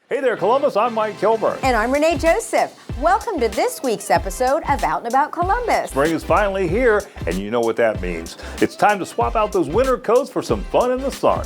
Hey there, Columbus. I'm Mike Kilburn. And I'm Renee Joseph. Welcome to this week's episode of Out and About Columbus. Spring is finally here, and you know what that means. It's time to swap out those winter coats for some fun in the sun.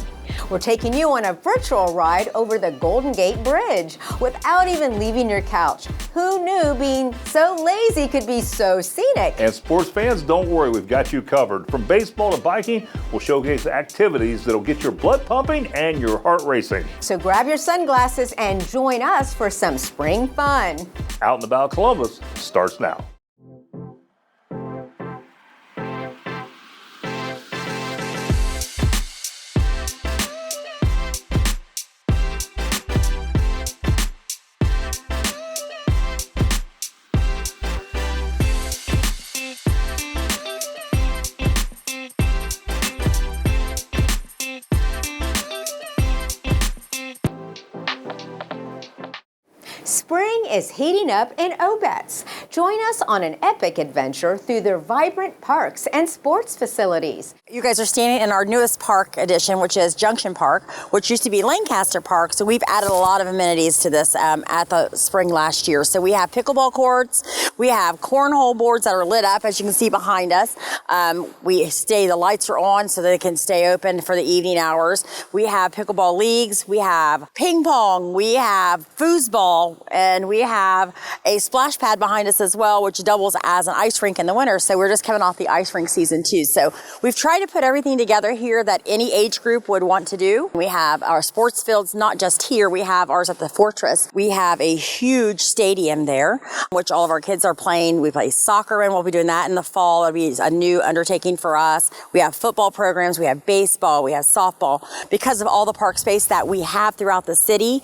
We're taking you on a virtual ride over the Golden Gate Bridge without even leaving your couch. Who knew being so lazy could be so scenic? And sports fans, don't worry, we've got you covered. From baseball to biking, we'll showcase activities that'll get your blood pumping and your heart racing. So grab your sunglasses and join us for some spring fun. Out and About Columbus starts now. Spring is heating up in Obetz. Join us on an epic adventure through their vibrant parks and sports facilities. You guys are standing in our newest park addition, which is Junction Park, which used to be Lancaster Park. So we've added a lot of amenities to this at the spring last year. So we have pickleball courts, we have cornhole boards that are lit up, as you can see behind us. The lights are on so they can stay open for the evening hours. We have pickleball leagues, we have ping pong, we have foosball, and we have a splash pad behind us as well, which doubles as an ice rink in the winter. So we're just coming off the ice rink season too. So we've tried to put everything together here that any age group would want to do. We have our sports fields, not just here. We have ours at the Fortress. We have a huge stadium there, which all of our kids are playing. We play soccer and we'll be doing that in the fall. It'll be a new undertaking for us. We have football programs. We have baseball. We have softball. Because of all the park space that we have throughout the city,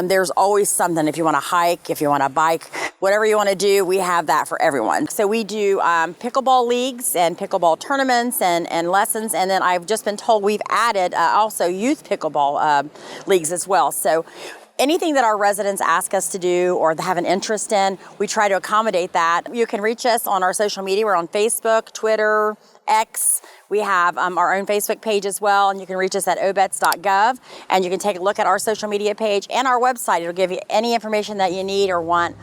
there's always something. If you want to hike, if you want to bike, whatever you want to do, we have that for everyone. So we do pickleball leagues and pickleball tournaments and lessons. And then I've just been told we've added also youth pickleball leagues as well. So anything that our residents ask us to do or have an interest in, we try to accommodate that. You can reach us on our social media. We're on Facebook, Twitter, X. We have our own Facebook page as well, and you can reach us at obetz.gov, and you can take a look at our social media page and our website. It'll give you any information that you need or want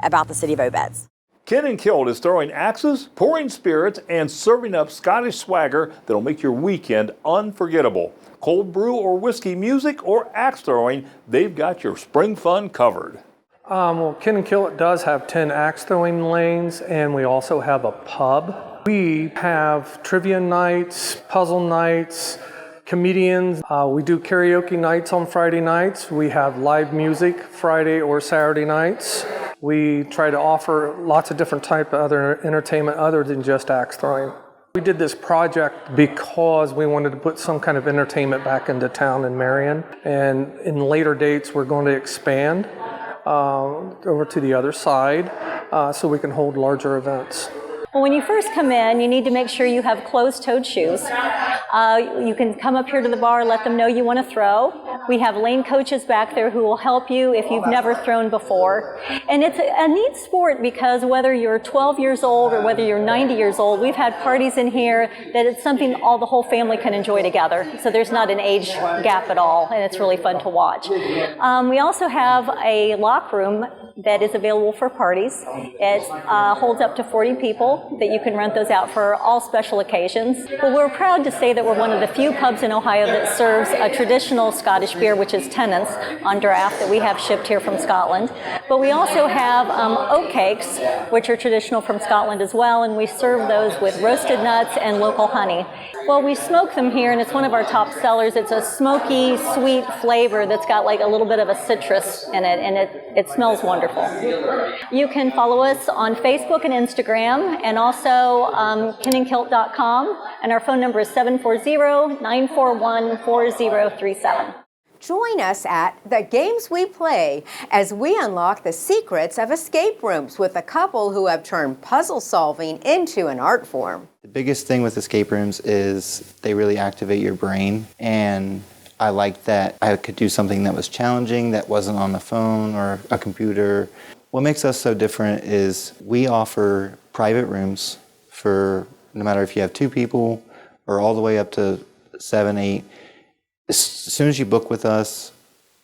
about the city of Obetz. Ken and Kilt is throwing axes, pouring spirits, and serving up Scottish swagger that'll make your weekend unforgettable. Cold brew or whiskey music or axe throwing, they've got your spring fun covered. Well, Ken and Kilt does have 10 axe throwing lanes, and we also have a pub. We have trivia nights, puzzle nights, comedians. We do karaoke nights on Friday nights. We have live music Friday or Saturday nights. We try to offer lots of different type of other entertainment other than just axe throwing. We did this project because we wanted to put some kind of entertainment back into town in Marion. And in later dates, we're going to expand over to the other side so we can hold larger events. Well, when you first come in, you need to make sure you have closed-toed shoes. You can come up here to the bar, let them know you want to throw. We have lane coaches back there who will help you if you've never thrown before. And it's a neat sport because whether you're 12 years old or whether you're 90 years old, we've had parties in here that it's something the whole family can enjoy together. So there's not an age gap at all, and it's really fun to watch. We also have a lock room that is available for parties. It holds up to 40 people that you can rent those out for all special occasions. Well, we're proud to say that we're one of the few pubs in Ohio that serves a traditional Scottish beer, which is Tennant's on draft that we have shipped here from Scotland. But we also have oat cakes, which are traditional from Scotland as well, and we serve those with roasted nuts and local honey. Well, we smoke them here, and it's one of our top sellers. It's a smoky, sweet flavor that's got like a little bit of a citrus in it, and it smells wonderful. You can follow us on Facebook and Instagram, and also kenandkilt.com, and our phone number is 740-941-4037. Join us at The Games We Play as we unlock the secrets of escape rooms with a couple who have turned puzzle solving into an art form. The biggest thing with escape rooms is they really activate your brain, and I liked that I could do something that was challenging that wasn't on the phone or a computer. What makes us so different is we offer private rooms for no matter if you have 2 people or all the way up to 7, 8. As soon as you book with us,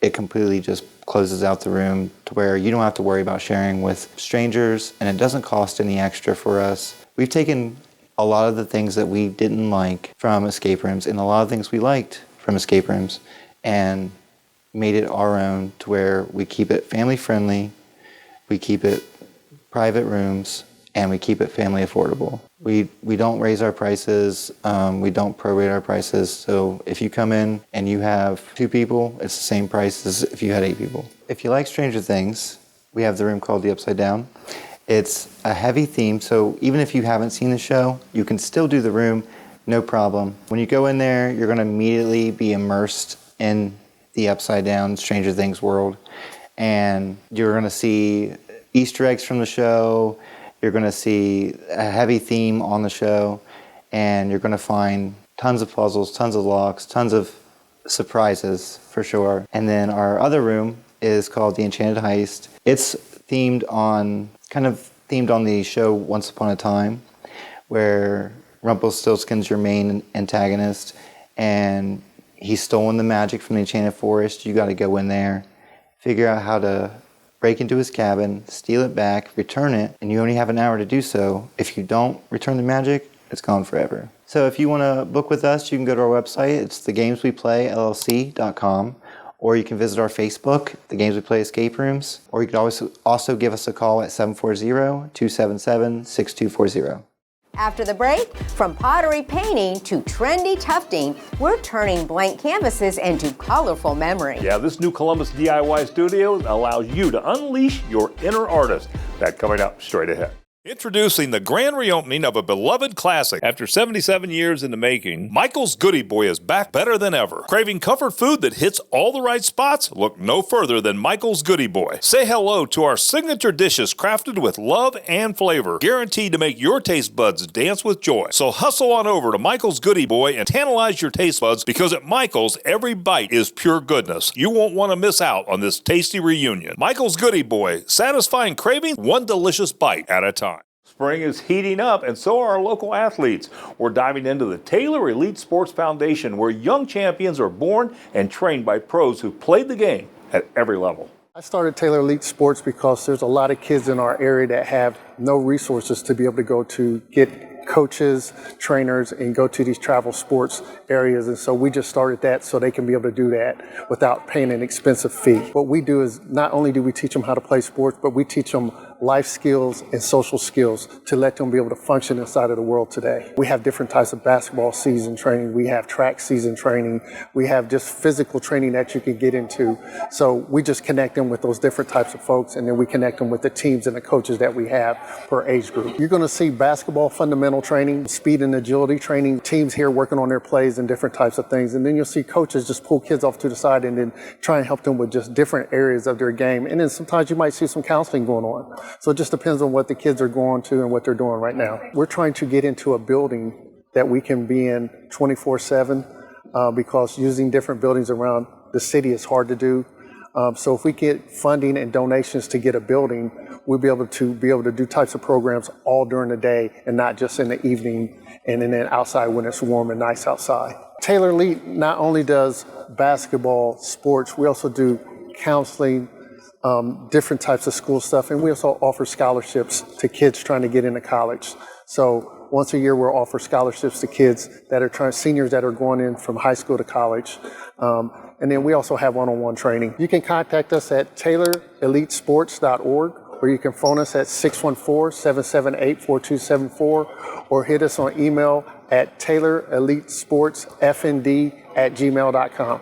it completely just closes out the room to where you don't have to worry about sharing with strangers, and it doesn't cost any extra for us. We've taken a lot of the things that we didn't like from escape rooms and a lot of things we liked from escape rooms and made it our own to where we keep it family friendly, we keep it private rooms, and we keep it family affordable. We don't raise our prices, we don't prorate our prices, so if you come in and you have 2 people, it's the same price as if you had 8 people. If you like Stranger Things, we have the room called the Upside Down. It's a heavy theme, so even if you haven't seen the show, you can still do the room, no problem. When you go in there, you're gonna immediately be immersed in the Upside Down Stranger Things world, and you're gonna see Easter eggs from the show, you're gonna see a heavy theme on the show, and you're gonna find tons of puzzles, tons of locks, tons of surprises for sure. And then our other room is called the Enchanted Heist. It's themed on the show Once Upon a Time, where Rumpelstiltskin's your main antagonist, and he's stolen the magic from the Enchanted Forest. You gotta go in there, figure out how to break into his cabin, steal it back, return it, and you only have an hour to do so. If you don't return the magic, it's gone forever. So if you wanna book with us, you can go to our website. It's thegamesweplayllc.com. Or you can visit our Facebook, The Games We Play Escape Rooms, or you could always also give us a call at 740-277-6240. After the break, from pottery painting to trendy tufting, we're turning blank canvases into colorful memory. Yeah, this new Columbus DIY studio allows you to unleash your inner artist. That coming up straight ahead. Introducing the grand reopening of a beloved classic. After 77 years in the making, Michael's Goody Boy is back better than ever. Craving comfort food that hits all the right spots? Look no further than Michael's Goody Boy. Say hello to our signature dishes crafted with love and flavor, guaranteed to make your taste buds dance with joy. So hustle on over to Michael's Goody Boy and tantalize your taste buds, because at Michael's, every bite is pure goodness. You won't want to miss out on this tasty reunion. Michael's Goody Boy, satisfying craving one delicious bite at a time. Spring is heating up, and so are our local athletes. We're diving into the Taylor Elite Sports Foundation, where young champions are born and trained by pros who played the game at every level. I started Taylor Elite Sports because there's a lot of kids in our area that have no resources to be able to go to get coaches, trainers, and go to these travel sports areas. And so we just started that so they can be able to do that without paying an expensive fee. What we do is not only do we teach them how to play sports, but we teach them life skills and social skills to let them be able to function inside of the world today. We have different types of basketball season training. We have track season training. We have just physical training that you can get into. So we just connect them with those different types of folks, and then we connect them with the teams and the coaches that we have per age group. You're going to see basketball fundamental training, speed and agility training, teams here working on their plays and different types of things. And then you'll see coaches just pull kids off to the side and then try and help them with just different areas of their game. And then sometimes you might see some counseling going on. So it just depends on what the kids are going to and what they're doing right now. We're trying to get into a building that we can be in 24/7 because using different buildings around the city is hard to do. So if we get funding and donations to get a building, we'll be able to do types of programs all during the day and not just in the evening and then outside when it's warm and nice outside. Taylor Elite not only does basketball, sports, we also do counseling, different types of school stuff, and we also offer scholarships to kids trying to get into college. So once a year we'll offer scholarships to kids that are seniors that are going in from high school to college. And then we also have one-on-one training. You can contact us at taylorelitesports.org, or you can phone us at 614-778-4274, or hit us on email at taylorelitesportsfnd@gmail.com.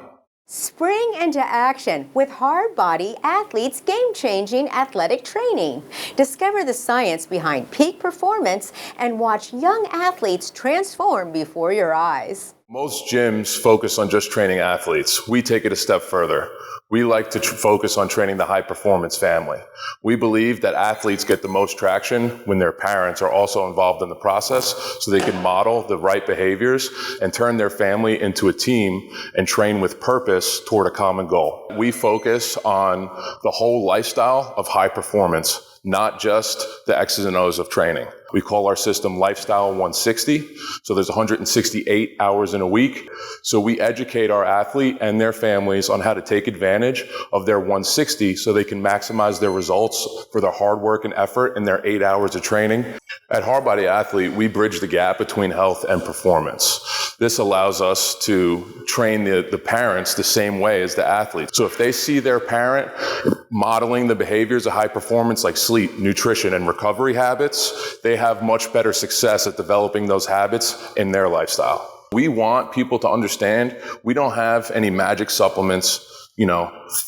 Spring into action with Hard Body Athletes game-changing athletic training. Discover the science behind peak performance and watch young athletes transform before your eyes. Most gyms focus on just training athletes. We take it a step further. We like to focus on training the high-performance family. We believe that athletes get the most traction when their parents are also involved in the process, so they can model the right behaviors and turn their family into a team and train with purpose toward a common goal. We focus on the whole lifestyle of high performance, not just the X's and O's of training. We call our system Lifestyle 160. So there's 168 hours in a week. So we educate our athlete and their families on how to take advantage of their 160 so they can maximize their results for their hard work and effort in their 8 hours of training. At Hard Body Athlete, we bridge the gap between health and performance. This allows us to train the parents the same way as the athletes. So if they see their parent modeling the behaviors of high performance like sleep, nutrition, and recovery habits, they have much better success at developing those habits in their lifestyle. We want people to understand we don't have any magic supplements,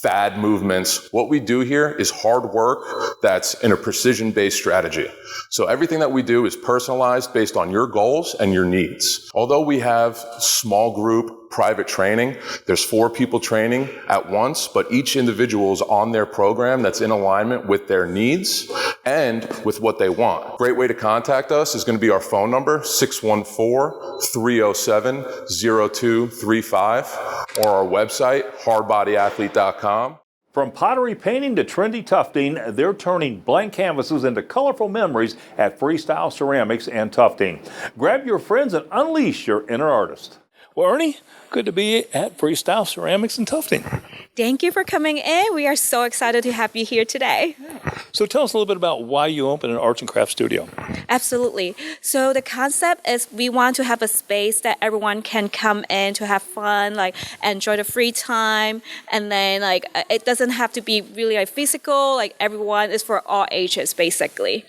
fad movements. What we do here is hard work that's in a precision-based strategy. So everything that we do is personalized based on your goals and your needs. Although we have small group private training, there's 4 people training at once, but each individual is on their program that's in alignment with their needs and with what they want. Great way to contact us is going to be our phone number, 614-307-0235, or our website, hardbodyathlete.com. From pottery painting to trendy tufting, they're turning blank canvases into colorful memories at Freestyle Ceramics and Tufting. Grab your friends and unleash your inner artist. Well, Ernie, good to be at Freestyle Ceramics and Tufting. Thank you for coming in. We are so excited to have you here today. So tell us a little bit about why you opened an arts and crafts studio. Absolutely. So the concept is we want to have a space that everyone can come in to have fun, enjoy the free time. And then it doesn't have to be really physical, everyone is for all ages basically.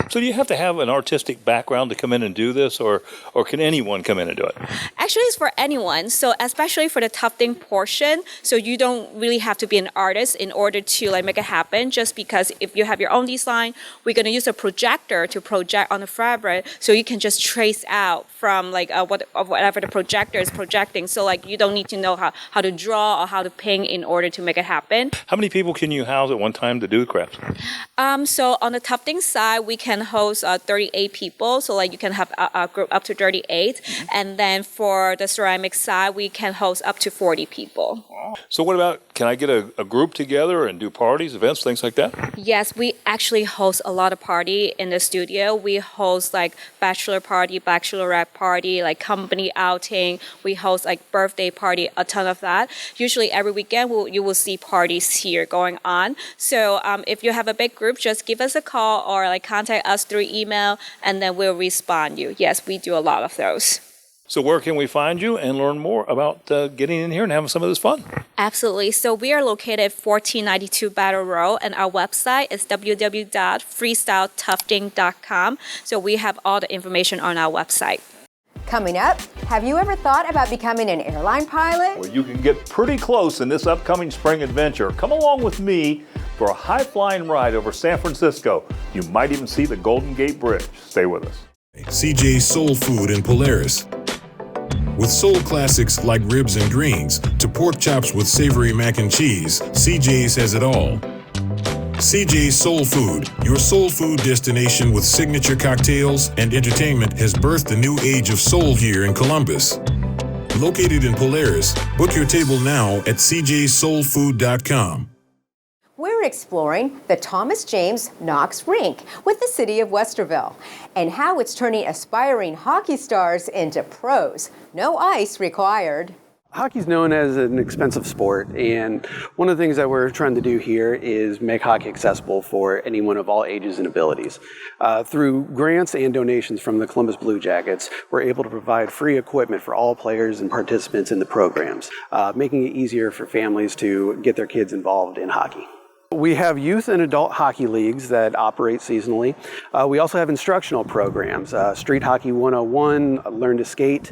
So do you have to have an artistic background to come in and do this, or can anyone come in and do it? Actually, it's for anyone. So especially for the tufting portion, so you don't really have to be an artist in order to make it happen. Just because if you have your own design, we're going to use a projector to project on the fabric, so you can just trace out from whatever the projector is projecting. So you don't need to know how to draw or how to paint in order to make it happen. How many people can you house at one time to do the crafts? So on the tufting side, we can host 38 people. So you can have a group up to 38. Mm-hmm. And then for the ceramic side, we can host up to 40 people. So what about, can I get a group together and do parties, events, things like that? Yes, we actually host a lot of party in the studio. We host bachelor party, bachelorette party, company outing. We host birthday party, a ton of that. Usually every weekend you will see parties here going on. So if you have a big group, just give us a call or contact us through email, and then we'll respond you. Yes, we do a lot of those. So where can we find you and learn more about getting in here and having some of this fun? Absolutely. So we are located at 1492 Battle Road, and our website is www.freestyletufting.com. So we have all the information on our website. Coming up, have you ever thought about becoming an airline pilot? Well, you can get pretty close in this upcoming spring adventure. Come along with me for a high-flying ride over San Francisco. You might even see the Golden Gate Bridge. Stay with us. CJ's Soul Food in Polaris. With soul classics like ribs and greens to pork chops with savory mac and cheese, CJ's has it all. CJ's Soul Food, your soul food destination with signature cocktails and entertainment, has birthed a new age of soul here in Columbus. Located in Polaris, book your table now at cjsoulfood.com. We're exploring the Thomas James Knox Rink with the city of Westerville and how it's turning aspiring hockey stars into pros. No ice required. Hockey's known as an expensive sport, and one of the things that we're trying to do here is make hockey accessible for anyone of all ages and abilities. Through grants and donations from the Columbus Blue Jackets, we're able to provide free equipment for all players and participants in the programs, making it easier for families to get their kids involved in hockey. We have youth and adult hockey leagues that operate seasonally. We also have instructional programs, Street Hockey 101, Learn to Skate.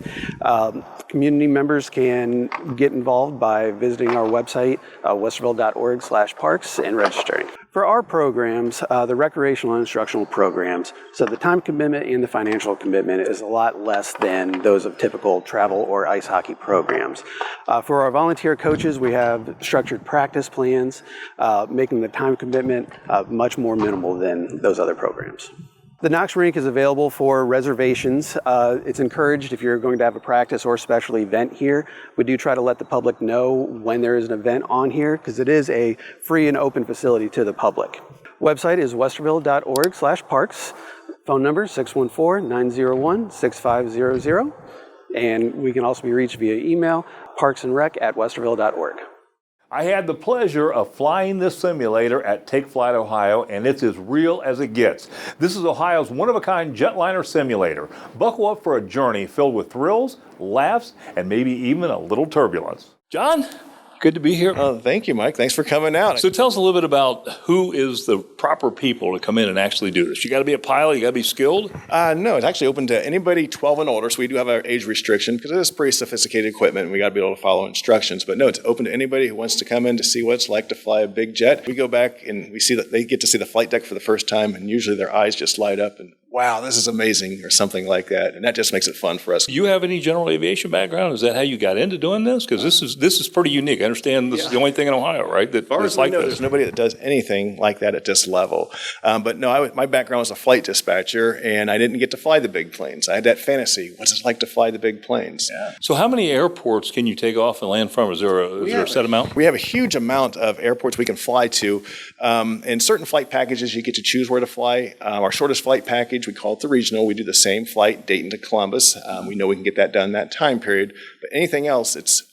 Community members can get involved by visiting our website, westerville.org/parks, and registering. For our programs, the recreational and instructional programs, so the time commitment and the financial commitment is a lot less than those of typical travel or ice hockey programs. For our volunteer coaches, we have structured practice plans, making the time commitment much more minimal than those other programs. The Knox Rink is available for reservations. It's encouraged if you're going to have a practice or special event here. We do try to let the public know when there is an event on here because it is a free and open facility to the public. Website is westerville.org/parks. Phone number 614-901-6500. And we can also be reached via email, parksandrec@westerville.org. I had the pleasure of flying this simulator at Take Flight Ohio, and it's as real as it gets. This is Ohio's one-of-a-kind jetliner simulator. Buckle up for a journey filled with thrills, laughs, and maybe even a little turbulence. John, good to be here. Thank you, Mike. Thanks for coming out. So tell us a little bit about who is the proper people to come in and actually do this. You got to be a pilot, you got to be skilled? No, it's actually open to anybody 12 and older, so we do have our age restriction because it is pretty sophisticated equipment and we got to be able to follow instructions. But no, it's open to anybody who wants to come in to see what it's like to fly a big jet. We go back and we see that they get to see the flight deck for the first time, and usually their eyes just light up and, wow, this is amazing, or something like that. And that just makes it fun for us. Do you have any general aviation background? Is that how you got into doing this? Because this is pretty unique. I understand this is the only thing in Ohio, right? That As far is as like we know, this. there's nobody that does anything like that at this level. But no, my background was a flight dispatcher, and I didn't get to fly the big planes. I had that fantasy. What's it like to fly the big planes? Yeah. So how many airports can you take off and land from? Is there a set amount? We have a huge amount of airports we can fly to. In certain flight packages, you get to choose where to fly. Our shortest flight package, we call it the regional. We do the same flight, Dayton to Columbus. We know we can get that done in that time period. But anything else, it's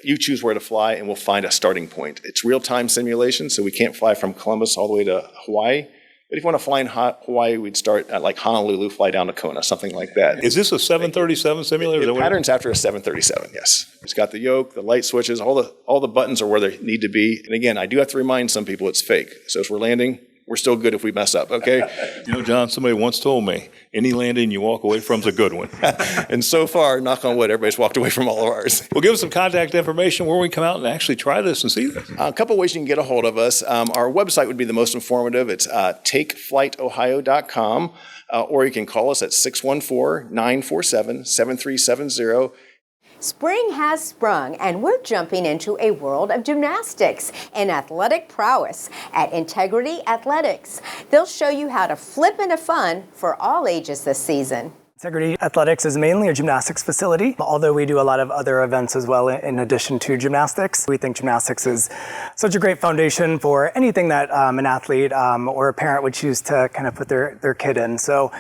you choose where to fly, and we'll find a starting point. It's real-time simulation, so we can't fly from Columbus all the way to Hawaii. But if you want to fly in Hawaii, we'd start at like Honolulu, fly down to Kona, something like that. Is this a 737 simulator? The pattern's after a 737, yes. It's got the yoke, the light switches, all the buttons are where they need to be. And again, I do have to remind some people it's fake. So as we're landing, we're still good if we mess up, okay? You know, John, somebody once told me, any landing you walk away from is a good one. And so far, knock on wood, everybody's walked away from all of ours. Well, give us some contact information where we can come out and actually try this and see this. A couple ways you can get a hold of us. Our website would be the most informative. It's takeflightohio.com, or you can call us at 614-947-7370. Spring has sprung, and we're jumping into a world of gymnastics and athletic prowess at Integrity Athletics. They'll show you how to flip into fun for all ages this season. Integrity Athletics is mainly a gymnastics facility, although we do a lot of other events as well in addition to gymnastics. We think gymnastics is such a great foundation for anything that an athlete or a parent would choose to kind of put their kid in. So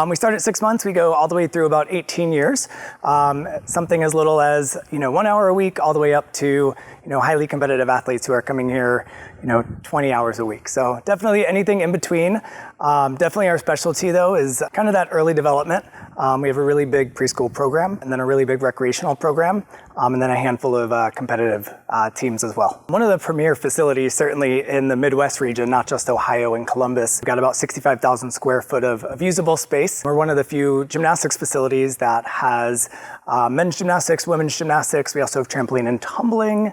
we start at 6 months, we go all the way through about 18 years. Something as little as 1 hour a week all the way up to highly competitive athletes who are coming here 20 hours a week. So definitely anything in between. Definitely our specialty though is kind of that early development. We have a really big preschool program and then a really big recreational program and then a handful of competitive teams as well. One of the premier facilities certainly in the Midwest region, not just Ohio and Columbus. We've got about 65,000 square foot of usable space. We're one of the few gymnastics facilities that has men's gymnastics, women's gymnastics. We also have trampoline and tumbling.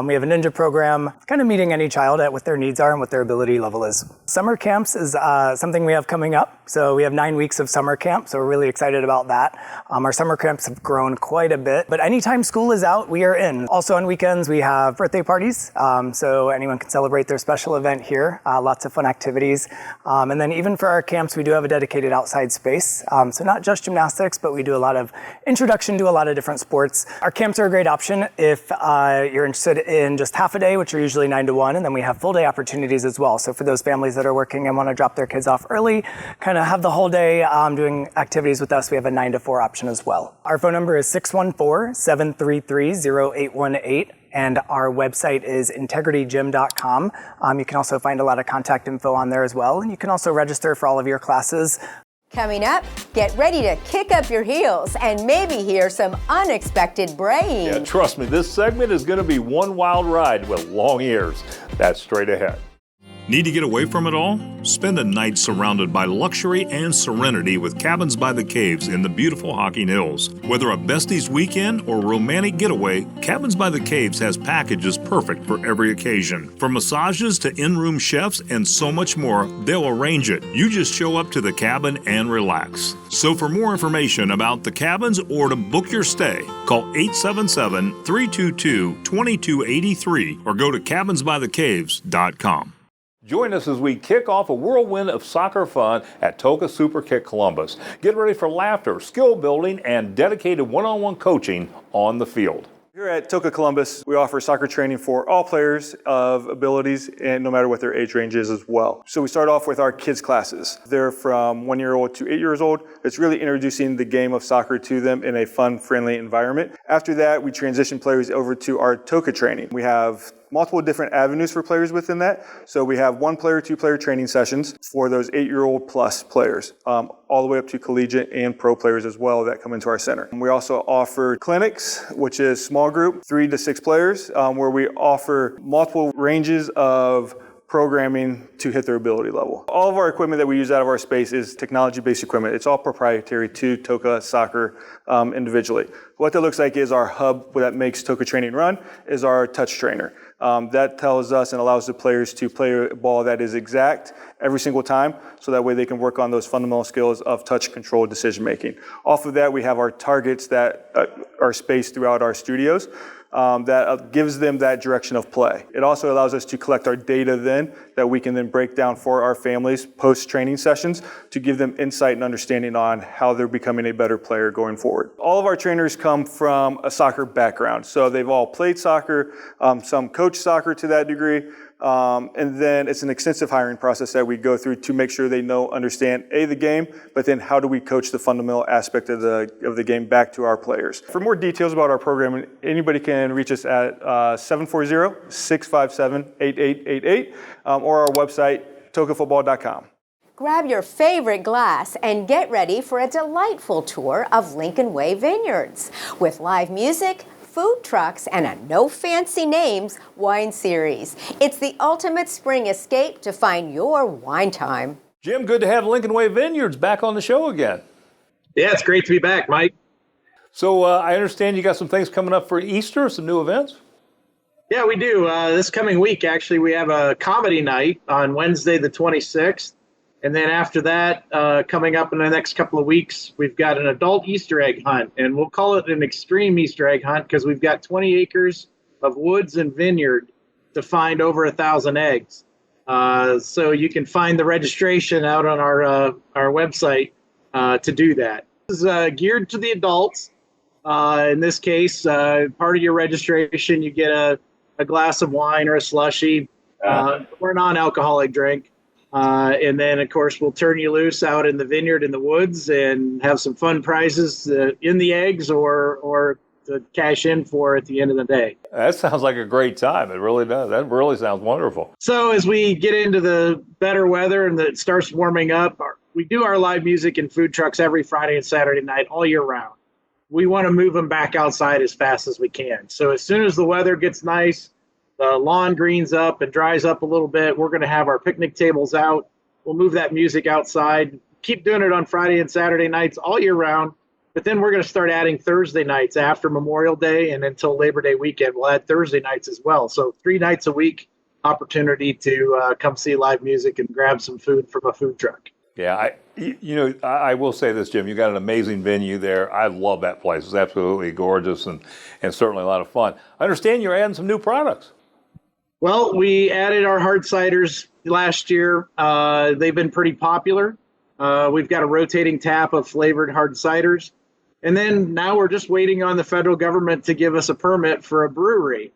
We have a ninja program, kind of meeting any child at what their needs are and what their ability level is. Summer camps is something we have coming up. So we have 9 weeks of summer camp, so we're really excited about that. Our summer camps have grown quite a bit, but anytime school is out, we are in. Also on weekends, we have birthday parties, so anyone can celebrate their special event here. Lots of fun activities. And then even for our camps, we do have a dedicated outside space. So not just gymnastics, but we do a lot of introduction to a lot of different sports. Our camps are a great option if you're interested in just half a day, which are usually 9 to 1, and then we have full day opportunities as well. So for those families that are working and want to drop their kids off early, kind of have the whole day doing activities with us, we have a 9 to 4 option as well. Our phone number is 614-733-0818. And our website is integritygym.com. You can also find a lot of contact info on there as well. And you can also register for all of your classes. Coming up, get ready to kick up your heels and maybe hear some unexpected braying. Yeah, trust me, this segment is going to be one wild ride with long ears. That's straight ahead. Need to get away from it all? Spend a night surrounded by luxury and serenity with Cabins by the Caves in the beautiful Hocking Hills. Whether a besties weekend or romantic getaway, Cabins by the Caves has packages perfect for every occasion. From massages to in-room chefs and so much more, they'll arrange it. You just show up to the cabin and relax. So for more information about the cabins or to book your stay, call 877-322-2283 or go to cabinsbythecaves.com. Join us as we kick off a whirlwind of soccer fun at Toka Super Kick Columbus. Get ready for laughter, skill building, and dedicated one-on-one coaching on the field. Here at Toca Columbus, we offer soccer training for all players of abilities and no matter what their age range is as well. So we start off with our kids classes. They're from 1-year-old to 8 years old. It's really introducing the game of soccer to them in a fun, friendly environment. After that, we transition players over to our Toca training. We have multiple different avenues for players within that. So we have 1-player, 2-player training sessions for those 8-year-old plus players, all the way up to collegiate and pro players as well that come into our center. We also offer clinics, which is small group, 3 to 6 players, where we offer multiple ranges of programming to hit their ability level. All of our equipment that we use out of our space is technology-based equipment. It's all proprietary to Toca Soccer individually. What that looks like is our hub that makes Toca training run is our touch trainer. That tells us and allows the players to play a ball that is exact every single time, so that way they can work on those fundamental skills of touch control decision making. Off of that, we have our targets that are spaced throughout our studios. That gives them that direction of play. It also allows us to collect our data then that we can then break down for our families post-training sessions to give them insight and understanding on how they're becoming a better player going forward. All of our trainers come from a soccer background. So they've all played soccer, some coach soccer to that degree. And then it's an extensive hiring process that we go through to make sure they understand the game, but then how do we coach the fundamental aspect of the game back to our players. For more details about our program, anybody can reach us at 740-657-8888 or our website, tocafootball.com. Grab your favorite glass and get ready for a delightful tour of Lincoln Way Vineyards with live music, food trucks, and a no fancy names wine series. It's the ultimate spring escape to find your wine time. Jim, good to have Lincoln Way Vineyards back on the show again. Yeah, it's great to be back, Mike. So I understand you got some things coming up for Easter, some new events? Yeah, we do. This coming week, actually, we have a comedy night on Wednesday the 26th. And then after that, coming up in the next couple of weeks, we've got an adult Easter egg hunt. And we'll call it an extreme Easter egg hunt because we've got 20 acres of woods and vineyard to find over 1,000 eggs. So you can find the registration out on our website to do that. This is geared to the adults. In this case, part of your registration, you get a glass of wine or a slushie or a non-alcoholic drink. And then, of course, we'll turn you loose out in the vineyard in the woods and have some fun prizes in the eggs or to cash in for at the end of the day. That sounds like a great time. It really does. That really sounds wonderful. So as we get into the better weather and it starts warming up, we do our live music and food trucks every Friday and Saturday night all year round. We want to move them back outside as fast as we can. So as soon as the weather gets nice, the lawn greens up and dries up a little bit, we're going to have our picnic tables out. We'll move that music outside, keep doing it on Friday and Saturday nights all year round. But then we're going to start adding Thursday nights after Memorial Day and until Labor Day weekend. We'll add Thursday nights as well. So 3 nights a week opportunity to come see live music and grab some food from a food truck. Yeah, I will say this, Jim. You got an amazing venue there. I love that place. It's absolutely gorgeous and certainly a lot of fun. I understand you're adding some new products. Well, we added our hard ciders last year. They've been pretty popular. We've got a rotating tap of flavored hard ciders. And then now we're just waiting on the federal government to give us a permit for a brewery.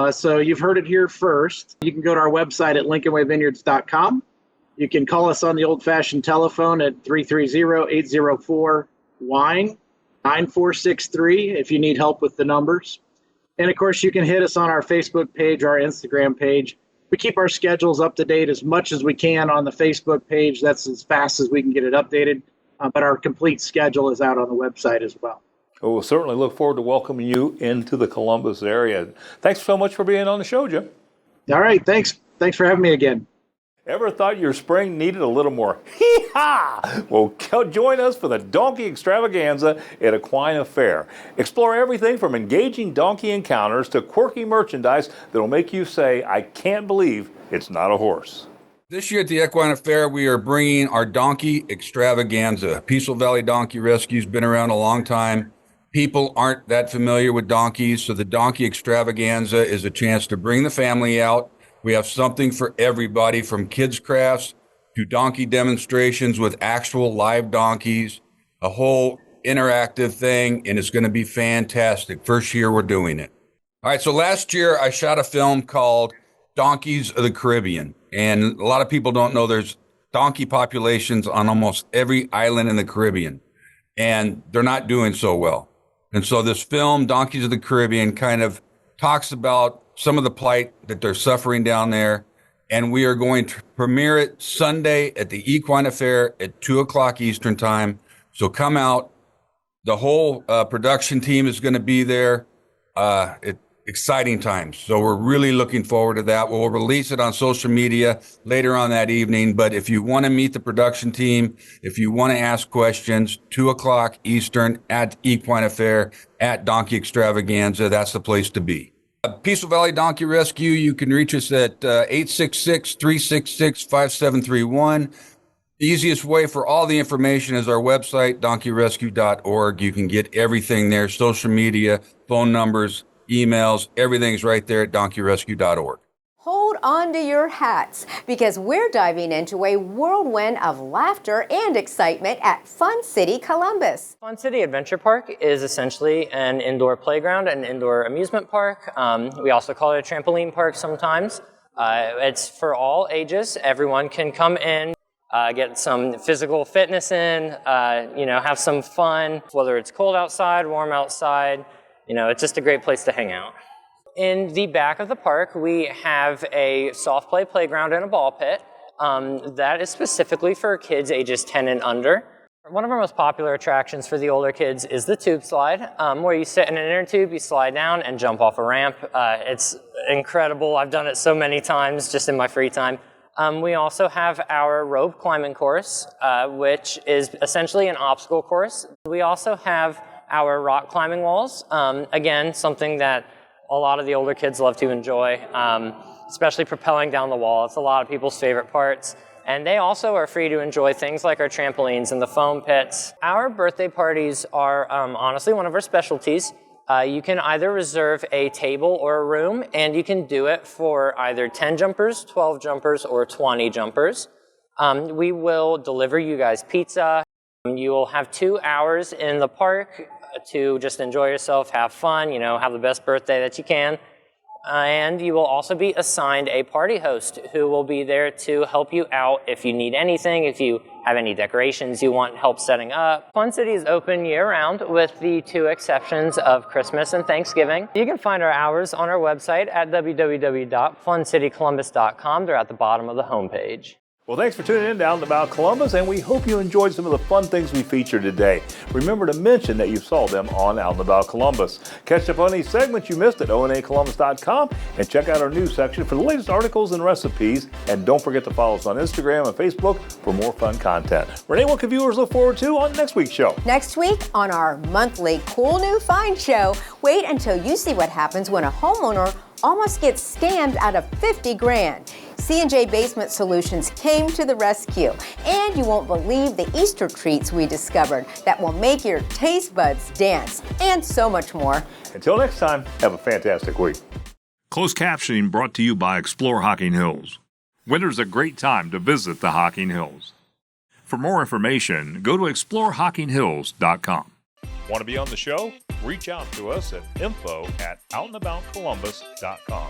So you've heard it here first. You can go to our website at lincolnwayvineyards.com. You can call us on the old-fashioned telephone at 330-804-WINE, 9463 if you need help with the numbers. And, of course, you can hit us on our Facebook page, our Instagram page. We keep our schedules up to date as much as we can on the Facebook page. That's as fast as we can get it updated. But our complete schedule is out on the website as well. Well, we'll certainly look forward to welcoming you into the Columbus area. Thanks so much for being on the show, Jim. All right. Thanks for having me again. Ever thought your spring needed a little more hee-haw? Well, join us for the Donkey Extravaganza at Aquinas Fair. Explore everything from engaging donkey encounters to quirky merchandise that'll make you say, I can't believe it's not a horse. This year at the Aquinas Fair, we are bringing our Donkey Extravaganza. Peaceful Valley Donkey Rescue's been around a long time. People aren't that familiar with donkeys, so the Donkey Extravaganza is a chance to bring the family out. We have something for everybody, from kids' crafts to donkey demonstrations with actual live donkeys, a whole interactive thing, and it's going to be fantastic. First year we're doing it. All right, so last year I shot a film called Donkeys of the Caribbean. And a lot of people don't know there's donkey populations on almost every island in the Caribbean. And they're not doing so well. And so this film, Donkeys of the Caribbean, kind of talks about some of the plight that they're suffering down there. And we are going to premiere it Sunday at the Equine Affair at 2 o'clock Eastern time. So come out. The whole production team is going to be there. Exciting times. So we're really looking forward to that. We'll release it on social media later on that evening. But if you want to meet the production team, if you want to ask questions, 2 o'clock Eastern at Equine Affair at Donkey Extravaganza, that's the place to be. Peaceful Valley Donkey Rescue, you can reach us at 866-366-5731. The easiest way for all the information is our website, donkeyrescue.org. You can get everything there, social media, phone numbers, emails, everything's right there at donkeyrescue.org. Hold on to your hats because we're diving into a whirlwind of laughter and excitement at Fun City Columbus. Fun City Adventure Park is essentially an indoor playground, an indoor amusement park. We also call it a trampoline park sometimes. It's for all ages. Everyone can come in, get some physical fitness in, have some fun, whether it's cold outside, warm outside. It's just a great place to hang out. In the back of the park, we have a soft play playground and a ball pit. That is specifically for kids ages 10 and under. One of our most popular attractions for the older kids is the tube slide, where you sit in an inner tube, you slide down and jump off a ramp. It's incredible. I've done it so many times just in my free time. We also have our rope climbing course, which is essentially an obstacle course. We also have our rock climbing walls, again, something that a lot of the older kids love to enjoy, especially propelling down the wall. It's a lot of people's favorite parts. And they also are free to enjoy things like our trampolines and the foam pits. Our birthday parties are honestly one of our specialties. You can either reserve a table or a room, and you can do it for either 10 jumpers, 12 jumpers, or 20 jumpers. We will deliver you guys pizza. You will have 2 hours in the park to just enjoy yourself, have fun, have the best birthday that you can. And you will also be assigned a party host who will be there to help you out if you need anything, if you have any decorations you want help setting up. Fun City is open year-round with the 2 exceptions of Christmas and Thanksgiving. You can find our hours on our website at www.funcitycolumbus.com. They're at the bottom of the homepage. Well, thanks for tuning in to Out and About Columbus, and we hope you enjoyed some of the fun things we featured today. Remember to mention that you saw them on Out and About Columbus. Catch up on any segments you missed at onacolumbus.com and check out our news section for the latest articles and recipes. And don't forget to follow us on Instagram and Facebook for more fun content. Renee, what can viewers look forward to on next week's show? Next week on our monthly Cool New Find Show, wait until you see what happens when a homeowner almost gets scammed out of 50 grand. C&J Basement Solutions came to the rescue, and you won't believe the Easter treats we discovered that will make your taste buds dance, and so much more. Until next time, have a fantastic week. Closed captioning brought to you by Explore Hocking Hills. Winter's a great time to visit the Hocking Hills. For more information, go to exploreHockingHills.com. Want to be on the show? Reach out to us at info@outandaboutcolumbus.com.